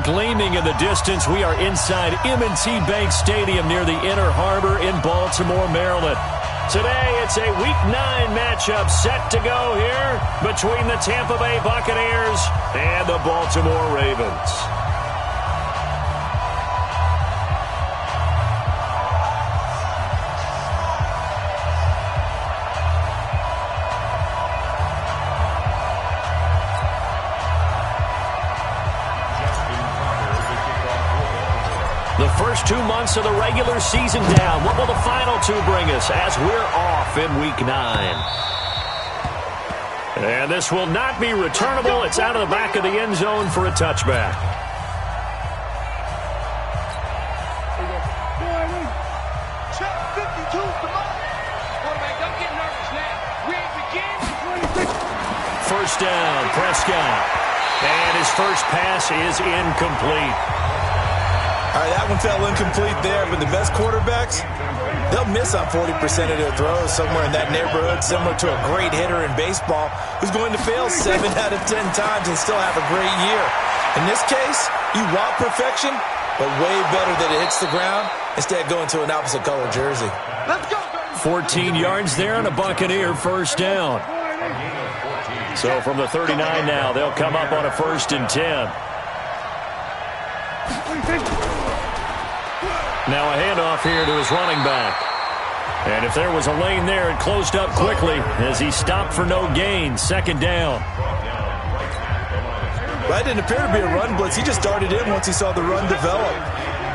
flag gleaming in the distance. We are inside M&T Bank Stadium near the Inner Harbor in Baltimore, Maryland. Today, it's a Week 9 matchup set to go here between the Tampa Bay Buccaneers and the Baltimore Ravens. The first 2 months of the regular season down. What will the final two bring us as we're off in Week 9? And this will not be returnable. It's out of the back of the end zone for a touchback. First down, Prescott. And his first pass is incomplete. All right, that one fell incomplete there, but the best quarterbacks, they'll miss on 40% of their throws, somewhere in that neighborhood, similar to a great hitter in baseball who's going to fail 7 out of 10 times and still have a great year. In this case, you want perfection, but way better that it hits the ground instead of going to an opposite color jersey. Let's go! 14 yards there and a Buccaneer first down. So from the 39 now, they'll come up on a 1st and 10. Now a handoff here to his running back. And if there was a lane there, it closed up quickly as he stopped for no gain. 2nd down. That didn't appear to be a run blitz. He just darted in once he saw the run develop.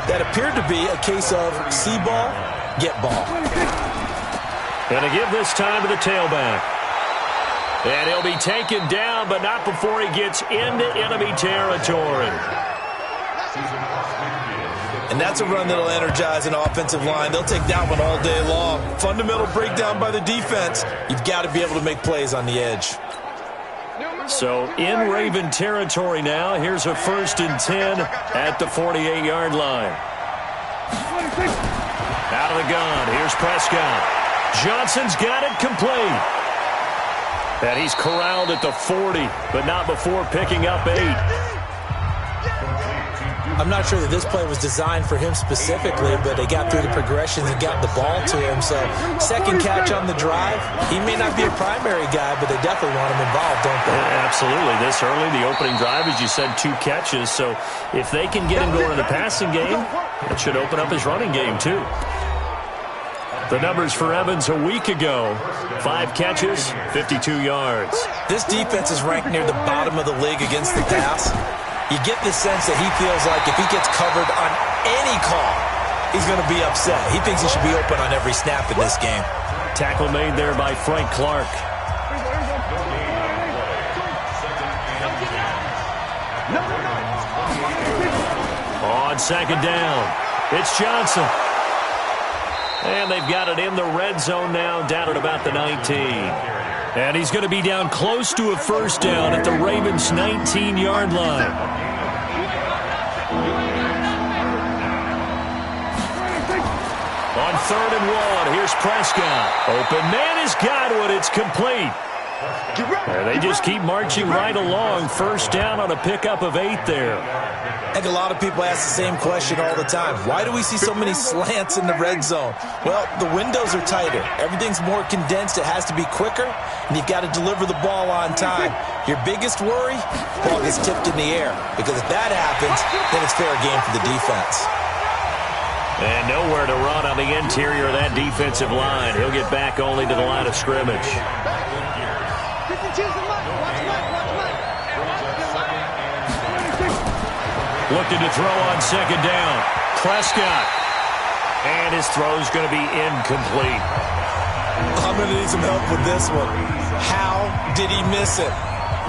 That appeared to be a case of see ball, get ball. Gonna give this time to the tailback. And he'll be taken down, but not before he gets into enemy territory. And that's a run that'll energize an offensive line. They'll take that one all day long. Fundamental breakdown by the defense. You've got to be able to make plays on the edge. So in Raven territory now. Here's a 1st and 10 at the 48-yard line. Out of the gun. Here's Prescott. Johnson's got it complete. And he's corralled at the 40, but not before picking up 8. I'm not sure that this play was designed for him specifically, but they got through the progressions and got the ball to him. So, second catch on the drive. He may not be a primary guy, but they definitely want him involved, don't they? Yeah, absolutely. This early, the opening drive, as you said, 2 catches. So, if they can get him going in the passing game, that should open up his running game, too. The numbers for Evans a week ago: 5 catches, 52 yards. This defense is ranked near the bottom of the league against the pass. You get the sense that he feels like if he gets covered on any call, he's going to be upset. He thinks he should be open on every snap in this game. Tackle made there by Frank Clark. On 2nd down, it's Johnson. And they've got it in the red zone now, down at about the 19. And he's going to be down close to a 1st down at the Ravens' 19-yard line. On 3rd and 1, here's Prescott. Open man has got it. It's complete. And they just keep marching right along. 1st down on a pickup of 8 there. I think a lot of people ask the same question all the time. Why do we see so many slants in the red zone? Well, the windows are tighter. Everything's more condensed. It has to be quicker, and you've got to deliver the ball on time. Your biggest worry, ball gets tipped in the air, because if that happens, then it's fair game for the defense. And nowhere to run on the interior of that defensive line. He'll get back only to the line of scrimmage. Looking to throw on 2nd down. Prescott. And his throw's going to be incomplete. I'm going to need some help with this one. How did he miss it?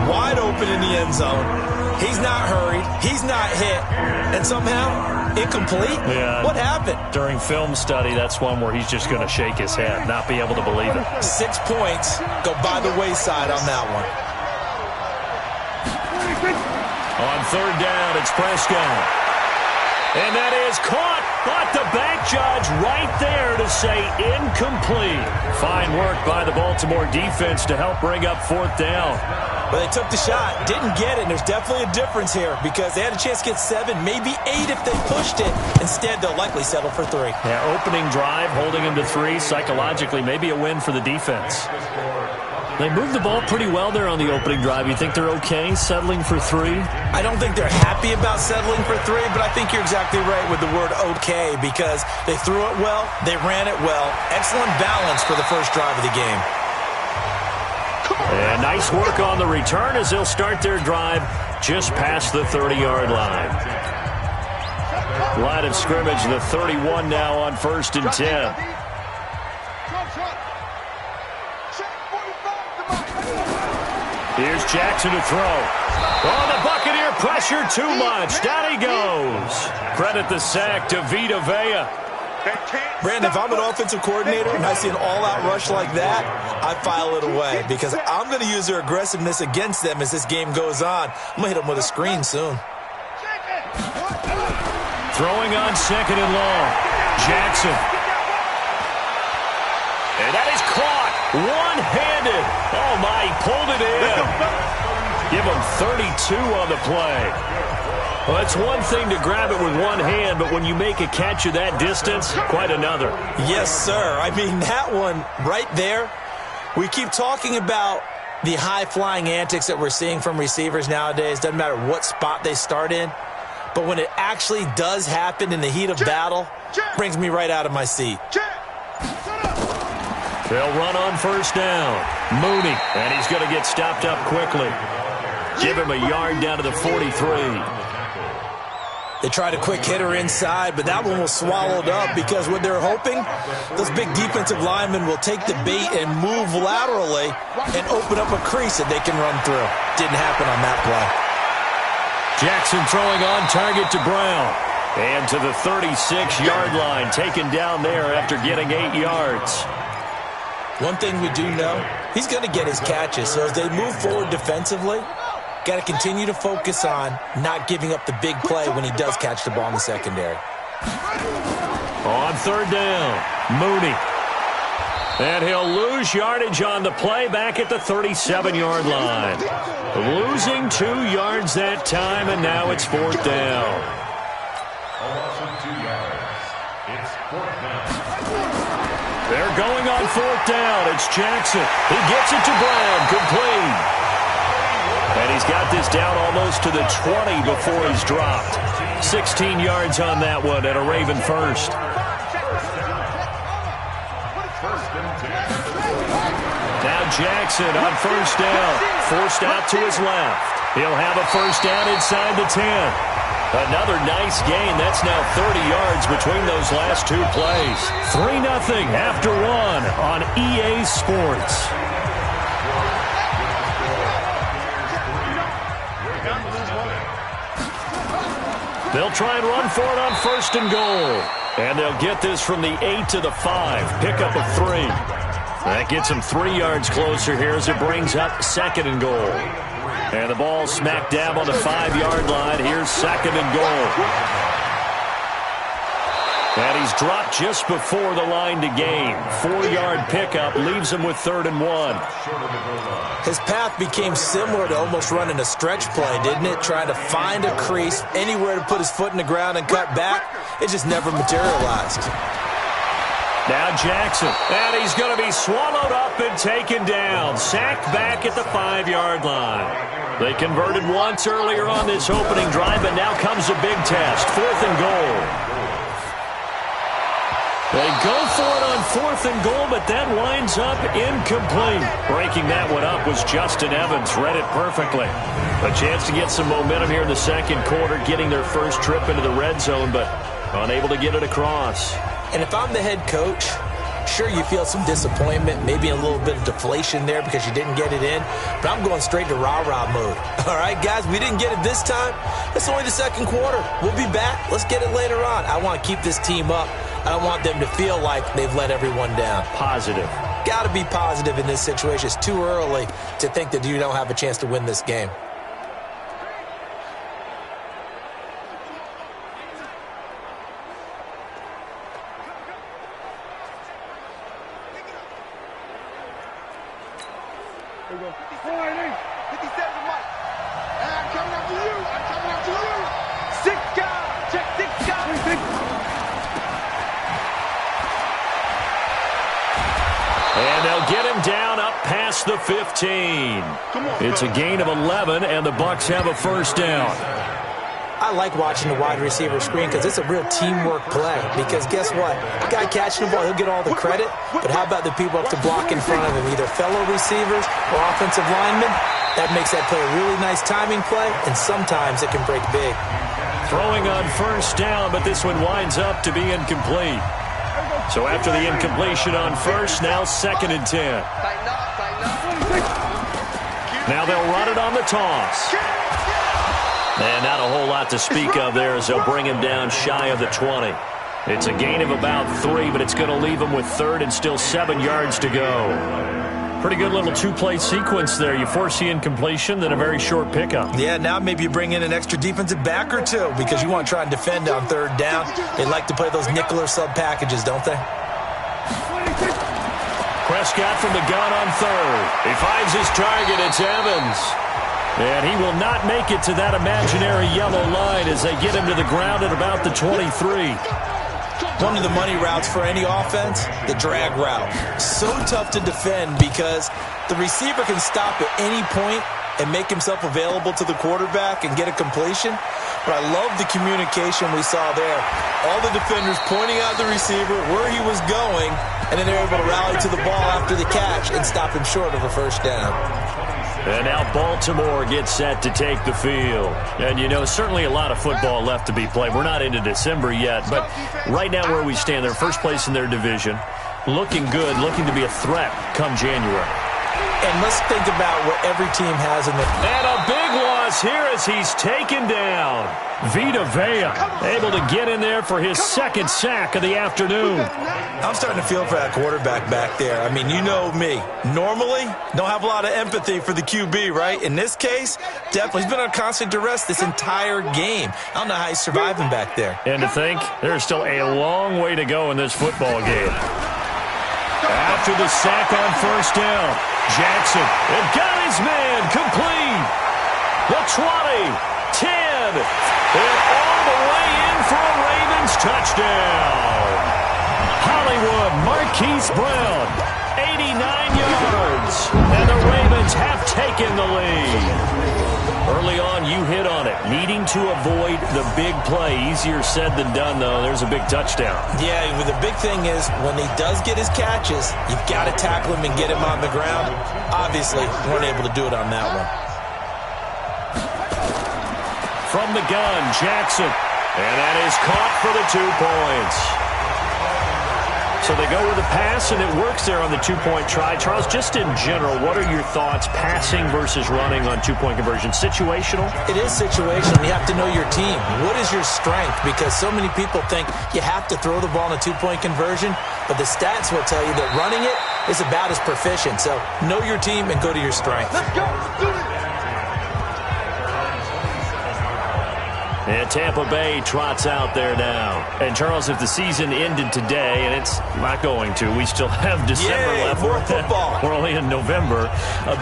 Wide open in the end zone. He's not hurried. He's not hit. And somehow, incomplete? Yeah. What happened? During film study, that's one where he's just going to shake his head, not be able to believe it. 6 points go by the wayside on that one. On 3rd down, it's Prescott. And that is caught, but the back judge right there to say incomplete. Fine work by the Baltimore defense to help bring up 4th down. But they took the shot, didn't get it, and there's definitely a difference here because they had a chance to get 7, maybe 8 if they pushed it. Instead, they'll likely settle for 3. Yeah, opening drive, holding them to 3, psychologically, maybe a win for the defense. They moved the ball pretty well there on the opening drive. You think they're okay settling for 3? I don't think they're happy about settling for 3, but I think you're exactly right with the word okay because they threw it well, they ran it well. Excellent balance for the first drive of the game. And nice work on the return as they'll start their drive just past the 30-yard line. Line of scrimmage, the 31 now on 1st and 10. Here's Jackson to throw. Oh, the Buccaneer pressure too much. Down he goes. Credit the sack to Vita Vea. Brandon, if I'm an offensive coordinator and I see an all-out rush like that, I file it away because I'm going to use their aggressiveness against them as this game goes on. I'm going to hit them with a screen soon. Throwing on 2nd and long. Jackson. And that is caught. One-handed. Oh, my, he pulled it in. Give him 32 on the play. Well, it's one thing to grab it with one hand, but when you make a catch of that distance, quite another. Yes, sir. I mean, that one right there, we keep talking about the high-flying antics that we're seeing from receivers nowadays. Doesn't matter what spot they start in. But when it actually does happen in the heat of battle, brings me right out of my seat. They'll run on 1st down. Mooney, and he's going to get stopped up quickly. Give him a yard down to the 43. They tried a quick hitter inside, but that one was swallowed up because what they're hoping, those big defensive linemen will take the bait and move laterally and open up a crease that they can run through. Didn't happen on that play. Jackson throwing on target to Brown. And to the 36-yard line, taken down there after getting 8 yards. One thing we do know, he's going to get his catches. So as they move forward defensively, got to continue to focus on not giving up the big play when he does catch the ball in the secondary. On 3rd down, Mooney. And he'll lose yardage on the play back at the 37-yard line. Losing 2 yards that time, and now it's 4th down. They're going on 4th down. It's Jackson. He gets it to Brown. Complete. And he's got this down almost to the 20 before he's dropped. 16 yards on that one and a Raven first. Now Jackson on 1st down. Forced out to his left. He'll have a 1st down inside the 10. Another nice gain. That's now 30 yards between those last 2 plays. 3-0 after 1 on EA Sports. They'll try and run for it on 1st and goal. And they'll get this from the 8 to the 5. Pickup of 3. That gets them 3 yards closer here as it brings up 2nd and goal. And the ball smack dab on the 5-yard line. Here's 2nd and goal. And he's dropped just before the line to gain. 4-yard pickup leaves him with 3rd and 1. His path became similar to almost running a stretch play, didn't it? Trying to find a crease, anywhere to put his foot in the ground and cut back. It just never materialized. Now Jackson, and he's going to be swallowed up and taken down. Sacked back at the 5-yard line. They converted once earlier on this opening drive, but now comes a big test. 4th and goal. They go for it on 4th and goal, but that winds up incomplete. Breaking that one up was Justin Evans. Read it perfectly. A chance to get some momentum here in the 2nd quarter, getting their first trip into the red zone, but unable to get it across. And if I'm the head coach, sure, you feel some disappointment, maybe a little bit of deflation there because you didn't get it in, but I'm going straight to rah-rah mode. All right, guys, we didn't get it this time. It's only the 2nd quarter. We'll be back. Let's get it later on. I want to keep this team up. I don't want them to feel like they've let everyone down. Positive. Got to be positive in this situation. It's too early to think that you don't have a chance to win this game. There we go. And they'll get him down up past the 15. It's a gain of 11, and the Bucs have a first down. I like watching the wide receiver screen because it's a real teamwork play. Because guess what? The guy catching the ball, he'll get all the credit. But how about the people up to block in front of him, either fellow receivers or offensive linemen? That makes that play a really nice timing play, and sometimes it can break big. Throwing on first down, but this one winds up to be incomplete. So after the incompletion on first, now 2nd and 10. Now they'll run it on the toss. And not a whole lot to speak of there as they'll bring him down shy of the 20. It's a gain of about 3, but it's going to leave him with 3rd and still 7 yards to go. Pretty good little two-play sequence there. You force the incompletion, then a very short pickup. Yeah, now maybe you bring in an extra defensive back or two because you want to try and defend on 3rd down. They like to play those nickel or sub packages, don't they? Prescott from the gun on 3rd. He finds his target. It's Evans. And he will not make it to that imaginary yellow line as they get him to the ground at about the 23. One of the money routes for any offense, the drag route. So tough to defend because the receiver can stop at any point and make himself available to the quarterback and get a completion. But I love the communication we saw there. All the defenders pointing out the receiver, where he was going, and then they're able to rally to the ball after the catch and stop him short of a first down. And now Baltimore gets set to take the field. And, you know, certainly a lot of football left to be played. We're not into December yet, but right now where we stand, they're first place in their division, looking good, looking to be a threat come January. And let's think about what every team has in their... And a big loss here as he's taken down. Vita Vea able to get in there for his 2nd sack of the afternoon. I'm starting to feel for that quarterback back there. I mean, you know me. Normally, don't have a lot of empathy for the QB, right? In this case, definitely. He's been on constant duress this entire game. I don't know how he's surviving back there. And to think, there's still a long way to go in this football game. After the sack on first down, Jackson and got his man complete. The 20, 10, and all the way in for a Ravens touchdown. Hollywood Marquise Brown, 89 yards, and the Ravens have taken the lead. Early on, you hit on it. Needing to avoid the big play. Easier said than done, though. There's a big touchdown. Yeah, the big thing is when he does get his catches, you've got to tackle him and get him on the ground. Obviously, weren't able to do it on that one. From the gun, Jackson. And that is caught for the 2 points. So they go with a pass, and it works there on the 2-point try. Charles, just in general, what are your thoughts passing versus running on 2-point conversion? Situational? It is situational. You have to know your team. What is your strength? Because so many people think you have to throw the ball in a 2-point conversion, but the stats will tell you that running it is about as proficient. So know your team and go to your strength. Let's go. Let's do it. And Tampa Bay trots out there now. And, Charles, if the season ended today, and it's not going to, we still have December left. More football. We're only in November.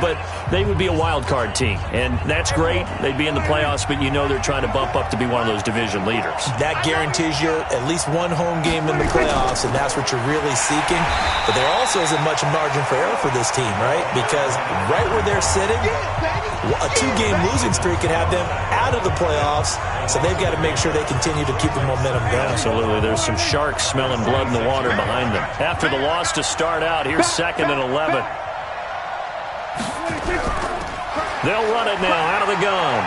But they would be a wild card team. And that's great. They'd be in the playoffs, but you know they're trying to bump up to be one of those division leaders. That guarantees you at least one home game in the playoffs, and that's what you're really seeking. But there also isn't much margin for error for this team, right? Because right where they're sitting, a 2-game losing streak could have them out of the playoffs. So they've got to make sure they continue to keep the momentum going. Absolutely. There's some sharks smelling blood in the water behind them. After the loss to start out, here's 2nd and 11. They'll run it now out of the gun.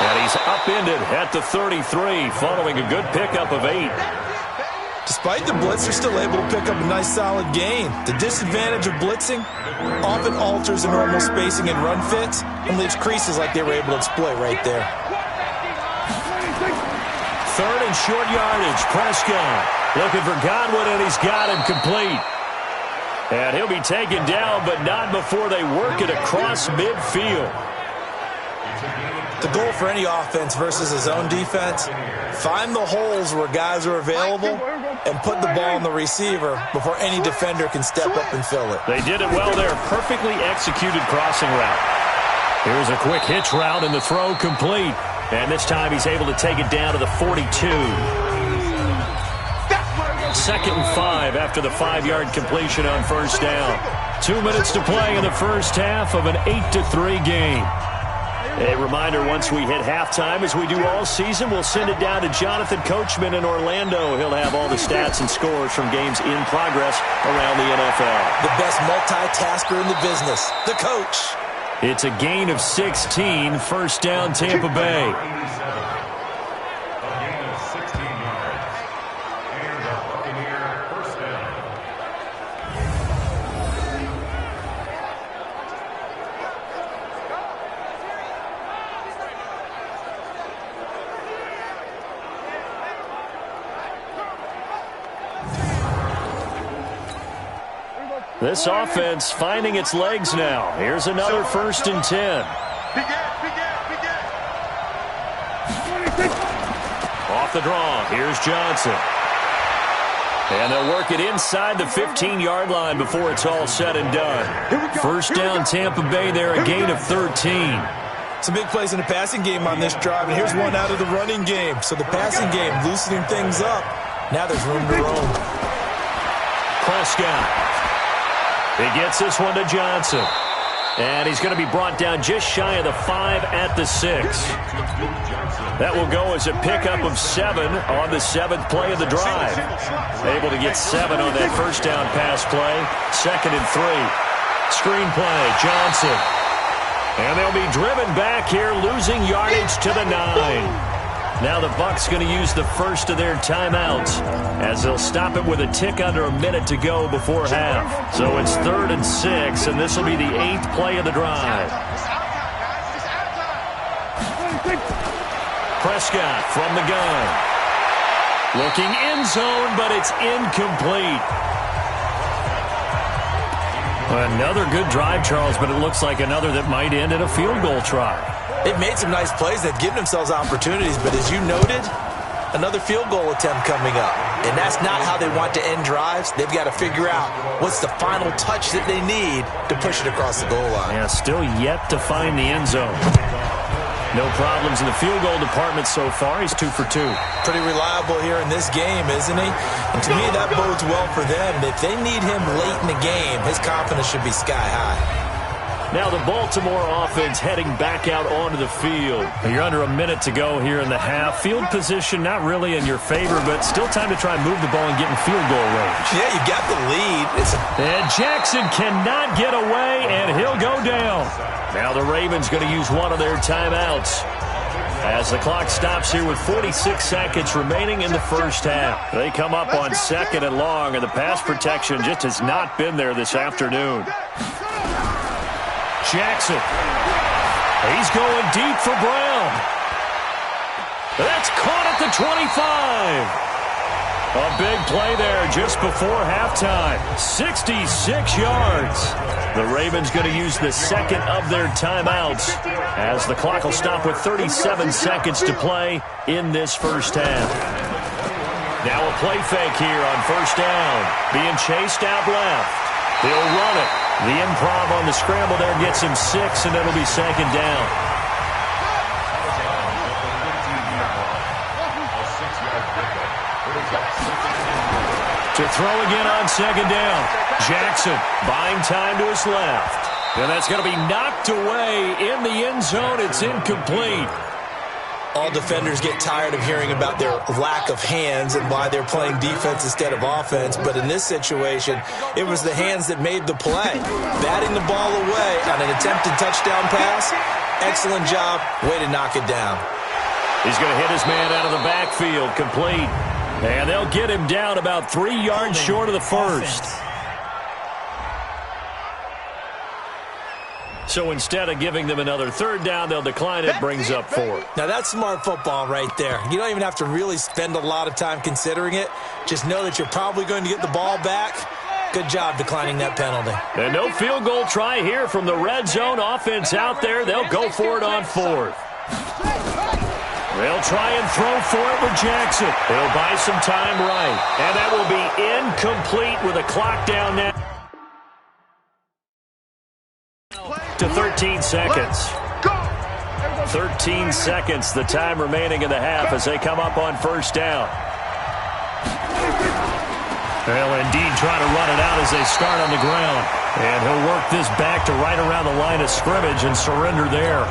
And he's upended at the 33 following a good pickup of 8. Despite the blitz, they're still able to pick up a nice solid gain. The disadvantage of blitzing often alters the normal spacing and run fits and leaves creases like they were able to exploit right there. 3rd and short yardage. Prescott looking for Godwin, and he's got him complete. And he'll be taken down, but not before they work it across midfield. The goal for any offense versus his own defense, find the holes where guys are available and put the ball on the receiver before any defender can step up and fill it. They did it well there. Perfectly executed crossing route. Here's a quick hitch route, and the throw complete. And this time he's able to take it down to the 42. 2nd and 5 after the 5-yard completion on first down. 2 minutes to play in the first half of an 8-3 game. A reminder, once we hit halftime, as we do all season, we'll send it down to Jonathan Coachman in Orlando. He'll have all the stats and scores from games in progress around the NFL. The best multitasker in the business, the coach. It's a gain of 16, first down Tampa Bay. This offense finding its legs now. Here's another 1st and 10. Off the draw. Here's Johnson. And they'll work it inside the 15-yard line before it's all said and done. First down Tampa Bay there, a gain of 13. Some big plays in the passing game on this drive, and here's one out of the running game. So the passing game loosening things up. Now there's room to roam. Prescott. He gets this one to Johnson. And he's going to be brought down just shy of the 5 at the 6. That will go as a pickup of 7 on the 7th play of the drive. Able to get 7 on that first down pass play. 2nd and 3. Screen play, Johnson. And they'll be driven back here, losing yardage to the 9. Now the Bucs going to use the first of their timeouts as they'll stop it with a tick under a minute to go before half. So it's 3rd and 6, and this will be the 8th play of the drive. Prescott from the gun. Looking end zone, but it's incomplete. Another good drive, Charles, but it looks like another that might end in a field goal try. They've made some nice plays. They've given themselves opportunities, but as you noted, another field goal attempt coming up. And that's not how they want to end drives. They've got to figure out what's the final touch that they need to push it across the goal line. Yeah, still yet to find the end zone. No problems in the field goal department so far. He's 2 for 2. Pretty reliable here in this game, isn't he? And to me, that bodes well for them. If they need him late in the game, his confidence should be sky high. Now the Baltimore offense heading back out onto the field. You're under a minute to go here in the half. Field position not really in your favor, but still time to try and move the ball and get in field goal range. Yeah, you got the lead. And Jackson cannot get away, and he'll go down. Now the Ravens going to use one of their timeouts as the clock stops here with 46 seconds remaining in the first half. They come up on 2nd and long, and the pass protection just has not been there this afternoon. Jackson. He's going deep for Brown. That's caught at the 25. A big play there just before halftime. 66 yards. The Ravens going to use the 2nd of their timeouts as the clock will stop with 37 seconds to play in this first half. Now a play fake here on first down. Being chased out left. They'll run it. The improv on the scramble there gets him 6, and it'll be 2nd down. To throw again on 2nd down. Jackson buying time to his left. And that's going to be knocked away in the end zone. It's incomplete. All defenders get tired of hearing about their lack of hands and why they're playing defense instead of offense. But in this situation, it was the hands that made the play. Batting the ball away on an attempted touchdown pass. Excellent job. Way to knock it down. He's going to hit his man out of the backfield. Complete. And they'll get him down about 3 yards short of the first. So instead of giving them another 3rd down, they'll decline it. Brings up 4. Now that's smart football right there. You don't even have to really spend a lot of time considering it. Just know that you're probably going to get the ball back. Good job declining that penalty. And no field goal try here from the red zone offense out there. They'll go for it on 4th. They'll try and throw for it with Jackson. He'll buy some time right. And that will be incomplete with a clock down now to 13 seconds. 13 seconds, the time remaining in the half as they come up on first down. They'll indeed try to run it out as they start on the ground. And he'll work this back to right around the line of scrimmage and surrender there.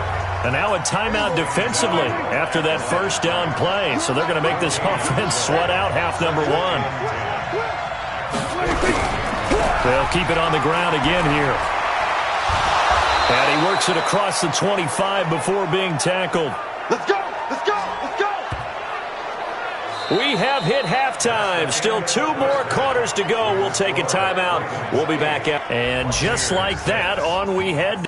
And now a timeout defensively after that first down play. So they're going to make this offense sweat out half number one. They'll keep it on the ground again here. And he works it across the 25 before being tackled. Let's go! Let's go! Let's go! We have hit halftime. Still 2 more quarters to go. We'll take a timeout. We'll be back out. And just like that, on we head.